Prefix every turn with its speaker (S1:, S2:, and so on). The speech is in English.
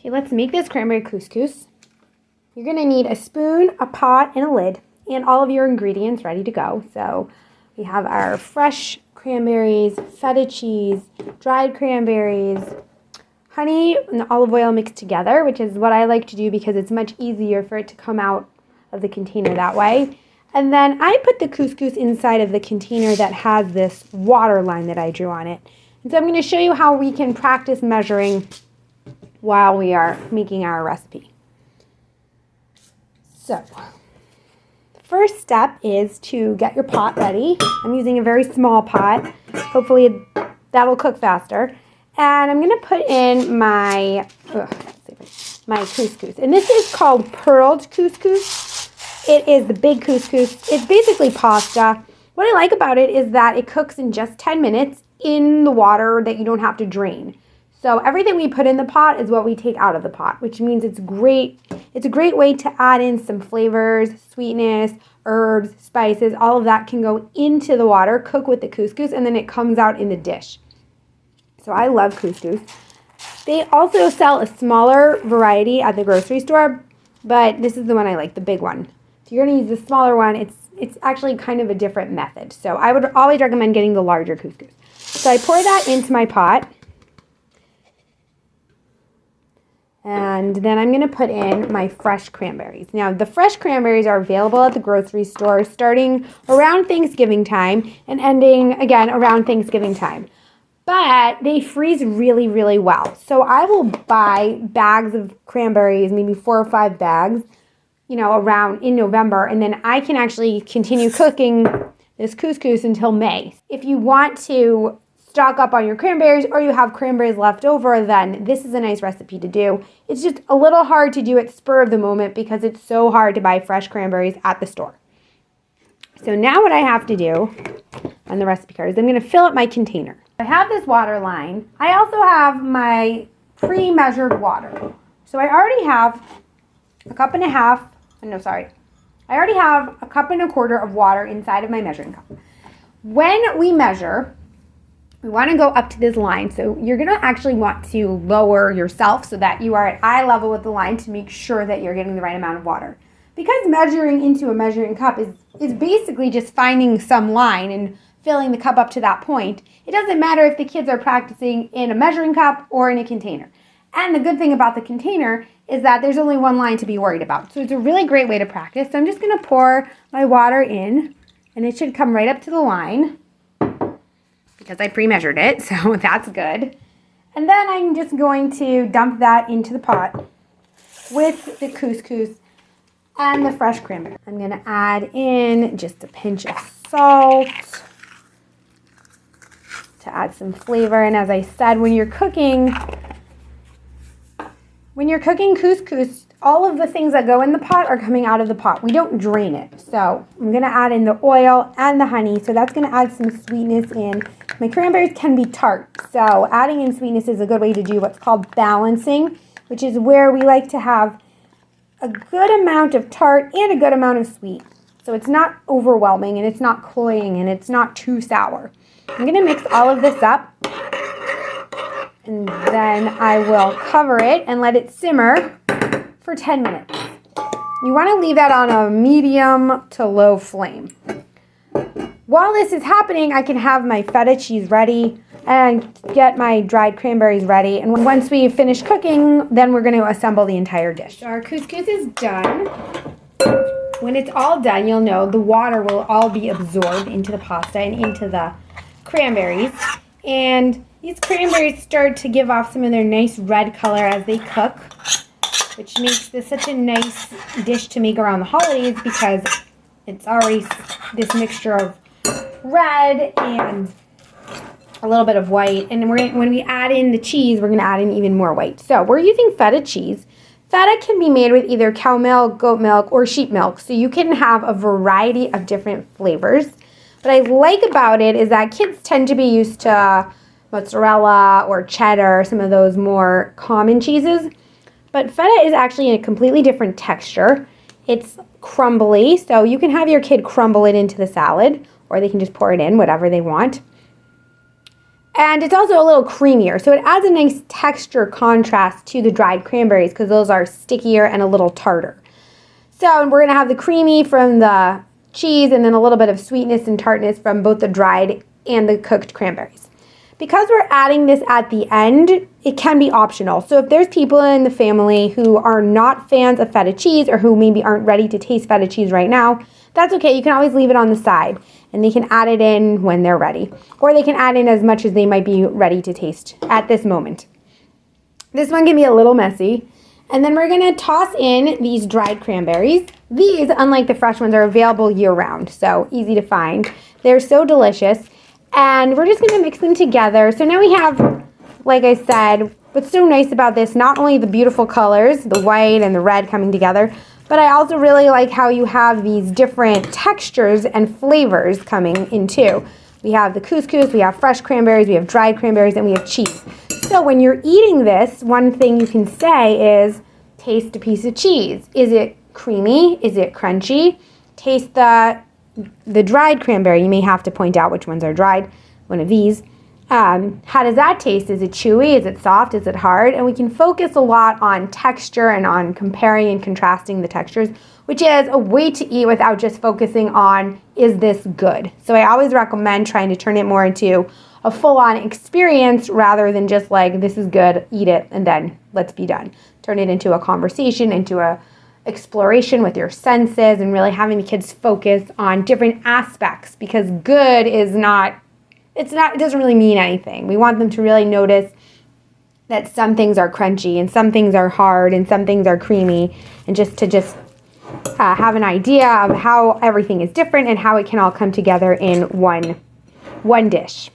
S1: Okay, let's make this cranberry couscous. You're going to need a spoon, a pot, and a lid, and all of your ingredients ready to go. So we have our fresh cranberries, feta cheese, dried cranberries, honey and olive oil mixed together, which is what I like to do because it's much easier for it to come out of the container that way. And then I put the couscous inside of the container that has this water line that I drew on it. And so I'm going to show you how we can practice measuring while we are making our recipe. So, the first step is to get your pot ready. I'm using a very small pot. Hopefully that'll cook faster. And I'm going to put in my couscous. And this is called pearled couscous. It is the big couscous. It's basically pasta. What I like about it is that it cooks in just 10 minutes in the water that you don't have to drain. So everything we put in the pot is what we take out of the pot, which means it's great. It's a great way to add in some flavors, sweetness, herbs, spices. All of that can go into the water, cook with the couscous, and then it comes out in the dish. So I love couscous. They also sell a smaller variety at the grocery store, but this is the one I like, the big one. If you're going to use the smaller one, it's actually kind of a different method. So I would always recommend getting the larger couscous. So I pour that into my pot. And then I'm going to put in my fresh cranberries. Now, the fresh cranberries are available at the grocery store starting around Thanksgiving time and ending, again, around Thanksgiving time. But they freeze really, really well. So I will buy bags of cranberries, maybe 4 or 5 bags, around in November. And then I can actually continue cooking this couscous until May. If you want to stock up on your cranberries or you have cranberries left over, then this is a nice recipe to do. It's just a little hard to do at spur of the moment because it's so hard to buy fresh cranberries at the store. So now what I have to do on the recipe card is I'm going to fill up my container. I have this water line. I also have my pre-measured water. So I already have a cup and a half. I already have a cup and a quarter of water inside of my measuring cup. When we measure, we want to go up to this line. So you're going to actually want to lower yourself so that you are at eye level with the line to make sure that you're getting the right amount of water. Because measuring into a measuring cup is basically just finding some line and filling the cup up to that point. It doesn't matter if the kids are practicing in a measuring cup or in a container. And the good thing about the container is that there's only one line to be worried about. So it's a really great way to practice. So I'm just going to pour my water in, and it should come right up to the line because I pre-measured it, so that's good. And then I'm just going to dump that into the pot with the couscous and the fresh cranberry. I'm going to add in just a pinch of salt to add some flavor. And as I said, when you're cooking couscous, all of the things that go in the pot are coming out of the pot. We don't drain it. So I'm going to add in the oil and the honey. So that's going to add some sweetness in. My cranberries can be tart. So adding in sweetness is a good way to do what's called balancing, which is where we like to have a good amount of tart and a good amount of sweet. So it's not overwhelming and it's not cloying and it's not too sour. I'm going to mix all of this up. And then I will cover it and let it simmer for 10 minutes. You want to leave that on a medium to low flame. While this is happening, I can have my feta cheese ready and get my dried cranberries ready. And once we finish cooking, then we're going to assemble the entire dish. So our couscous is done. When it's all done, you'll know the water will all be absorbed into the pasta and into the cranberries. And these cranberries start to give off some of their nice red color as they cook, which makes this such a nice dish to make around the holidays because it's already this mixture of red and a little bit of white. And when we add in the cheese, we're going to add in even more white. So we're using feta cheese. Feta can be made with either cow milk, goat milk, or sheep milk. So you can have a variety of different flavors. What I like about it is that kids tend to be used to mozzarella or cheddar, some of those more common cheeses. But feta is actually a completely different texture. It's crumbly, so you can have your kid crumble it into the salad, or they can just pour it in, whatever they want. And it's also a little creamier. So it adds a nice texture contrast to the dried cranberries because those are stickier and a little tartar. So we're going to have the creamy from the cheese and then a little bit of sweetness and tartness from both the dried and the cooked cranberries. Because we're adding this at the end, it can be optional. So if there's people in the family who are not fans of feta cheese or who maybe aren't ready to taste feta cheese right now, that's okay. You can always leave it on the side and they can add it in when they're ready. Or they can add in as much as they might be ready to taste at this moment. This one can be a little messy. And then we're gonna toss in these dried cranberries. These, unlike the fresh ones, are available year-round, so easy to find. They're so delicious. And we're just gonna mix them together. So now we have, like I said, what's so nice about this, not only the beautiful colors, the white and the red coming together, but I also really like how you have these different textures and flavors coming in too. We have the couscous, we have fresh cranberries, we have dried cranberries, and we have cheese. So when you're eating this, one thing you can say is, taste a piece of cheese. Is it creamy? Is it crunchy? Taste the dried cranberry. You may have to point out which ones are dried, one of these. How does that taste? Is it chewy? Is it soft? Is it hard? And we can focus a lot on texture and on comparing and contrasting the textures, which is a way to eat without just focusing on, is this good? So I always recommend trying to turn it more into a full-on experience rather than just like, this is good, eat it, and then let's be done. Turn it into a conversation, into a exploration with your senses, and really having the kids focus on different aspects, because good is not, it doesn't really mean anything. We want them to really notice that some things are crunchy and some things are hard and some things are creamy, and just have an idea of how everything is different and how it can all come together in one dish.